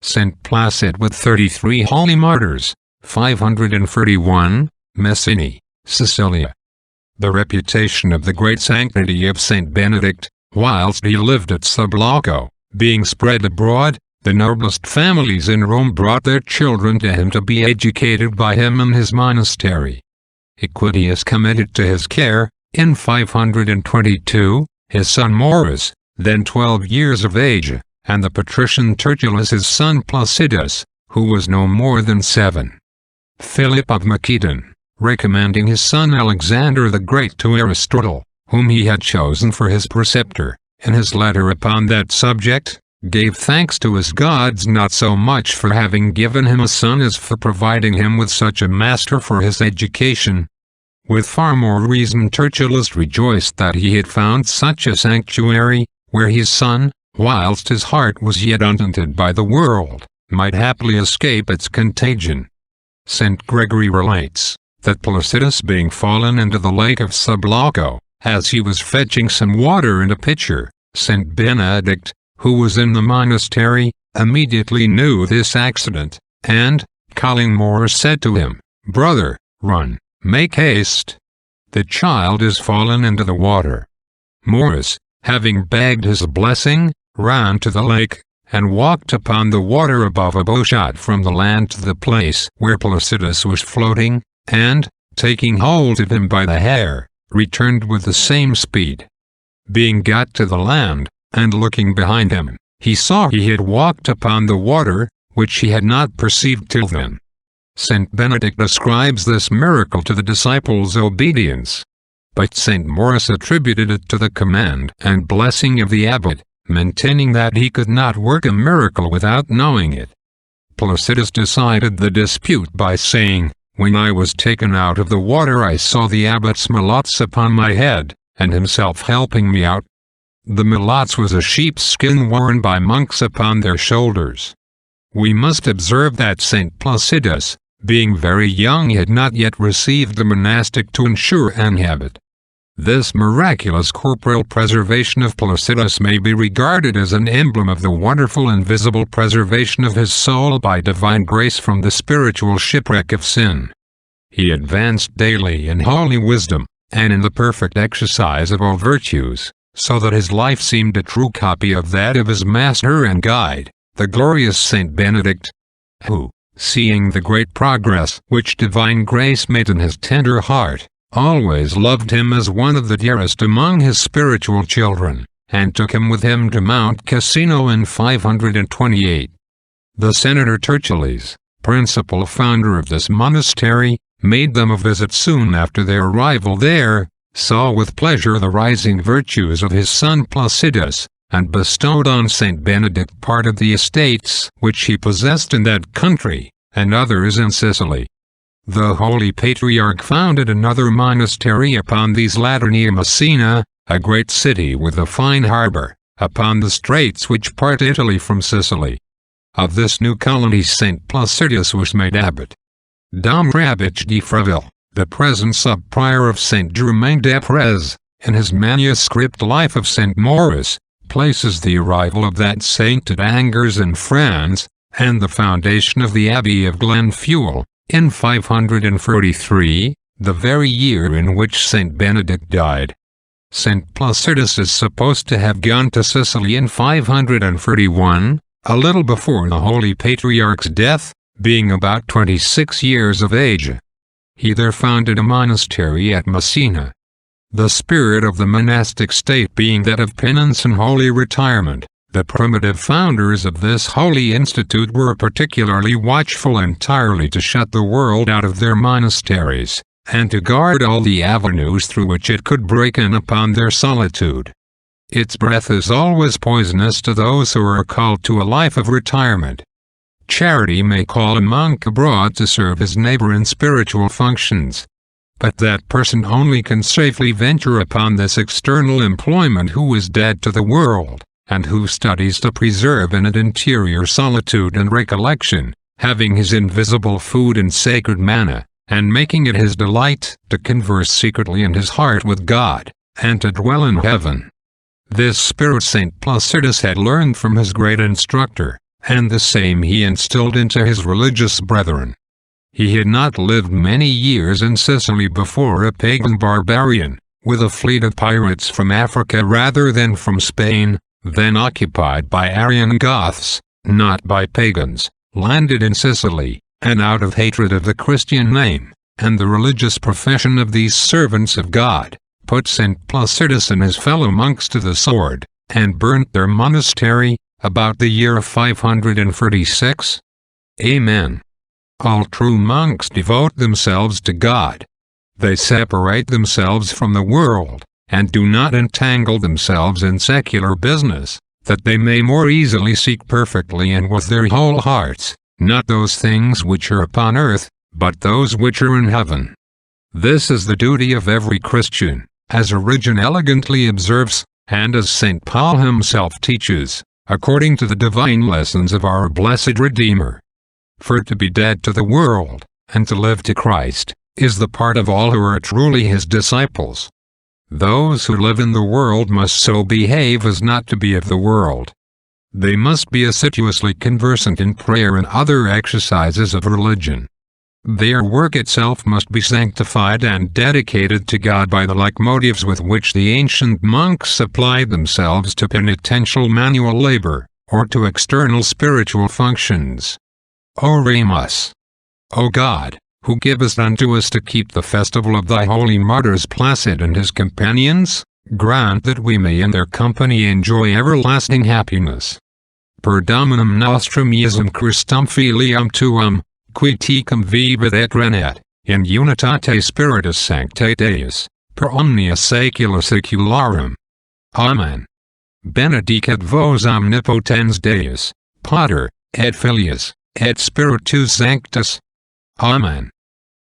St. Placid with 33 holy martyrs, 531, Messinae, Sicilia. The reputation of the great sanctity of Saint Benedict, whilst he lived at Sublocco, being spread abroad, the noblest families in Rome brought their children to him to be educated by him in his monastery. Equidius committed to his care, in 522, his son Maurus, then 12 years of age, and the patrician Tertullus his son Placidus, who was no more than 7. Philip of Macedon, recommending his son Alexander the Great to Aristotle, whom he had chosen for his preceptor, in his letter upon that subject, gave thanks to his gods not so much for having given him a son as for providing him with such a master for his education. With far more reason Tertullus rejoiced that he had found such a sanctuary, where his son, whilst his heart was yet untainted by the world, might happily escape its contagion. St. Gregory relates, that Placidus being fallen into the lake of Sublocco, as he was fetching some water in a pitcher, St. Benedict, who was in the monastery, immediately knew this accident, and, calling Maurus, said to him, "Brother, run, make haste. The child is fallen into the water." Maurus, having begged his blessing, ran to the lake, and walked upon the water above a bowshot from the land to the place where Placidus was floating, and, taking hold of him by the hair, returned with the same speed. Being got to the land, and looking behind him, he saw he had walked upon the water, which he had not perceived till then. St. Benedict ascribes this miracle to the disciples' obedience, but St. Maurus attributed it to the command and blessing of the abbot, maintaining that he could not work a miracle without knowing it. Placidus decided the dispute by saying, "When I was taken out of the water I saw the abbot's malots upon my head, and himself helping me out." The malots was a sheep's skin worn by monks upon their shoulders. We must observe that St. Placidus, being very young, had not yet received the monastic to ensure an habit. This miraculous corporeal preservation of Placidus may be regarded as an emblem of the wonderful and visible preservation of his soul by divine grace from the spiritual shipwreck of sin. He advanced daily in holy wisdom, and in the perfect exercise of all virtues, so that his life seemed a true copy of that of his master and guide, the glorious Saint Benedict, who, seeing the great progress which divine grace made in his tender heart, always loved him as one of the dearest among his spiritual children, and took him with him to Mount Cassino in 528. The senator Tertullus, principal founder of this monastery, made them a visit soon after their arrival there, saw with pleasure the rising virtues of his son Placidus, and bestowed on Saint Benedict part of the estates which he possessed in that country, and others in Sicily. The holy patriarch founded another monastery upon these latter near Messina, a great city with a fine harbor, upon the straits which part Italy from Sicily. Of this new colony St. Placidus was made abbot. Dom Rabich de Freville, the present sub-prior of St. Germain-des-Prés, in his manuscript Life of St. Maurus, places the arrival of that saint at Angers in France, and the foundation of the Abbey of Glenfuel, in 543, the very year in which St. Benedict died. St. Placidus is supposed to have gone to Sicily in 531, a little before the holy patriarch's death, being about 26 years of age. He there founded a monastery at Messinae. The spirit of the monastic state being that of penance and holy retirement, the primitive founders of this holy institute were particularly watchful entirely to shut the world out of their monasteries, and to guard all the avenues through which it could break in upon their solitude. Its breath is always poisonous to those who are called to a life of retirement. Charity may call a monk abroad to serve his neighbor in spiritual functions, but that person only can safely venture upon this external employment who is dead to the world, and who studies to preserve in it interior solitude and recollection, having his invisible food in sacred manna, and making it his delight to converse secretly in his heart with God, and to dwell in heaven. This spirit St. Placidus had learned from his great instructor, and the same he instilled into his religious brethren. He had not lived many years in Sicily before a pagan barbarian, with a fleet of pirates from Africa rather than from Spain, then occupied by Arian Goths, not by pagans, landed in Sicily, and out of hatred of the Christian name, and the religious profession of these servants of God, put St. Placidus and his fellow monks to the sword, and burnt their monastery, about the year 536. Amen. All true monks devote themselves to God. They separate themselves from the world, and do not entangle themselves in secular business, that they may more easily seek perfectly and with their whole hearts, not those things which are upon earth, but those which are in heaven. This is the duty of every Christian, as Origen elegantly observes, and as St. Paul himself teaches, according to the divine lessons of our blessed Redeemer. For to be dead to the world, and to live to Christ, is the part of all who are truly his disciples. Those who live in the world must so behave as not to be of the world. They must be assiduously conversant in prayer and other exercises of religion. Their work itself must be sanctified and dedicated to God by the like motives with which the ancient monks applied themselves to penitential manual labor, or to external spiritual functions. Oremus. O God, who givest unto us to keep the festival of thy holy martyrs Placid and his companions, grant that we may in their company enjoy everlasting happiness. Per Dominum nostrum Iesum Christum filium tuum, qui tecum vivit et regnat, in unitate Spiritus Sancti Deus, per omnia saecula saecularum. Amen. Benedicat vos omnipotens Deus, Pater, et Filius, et Spiritus Sanctus. Amen.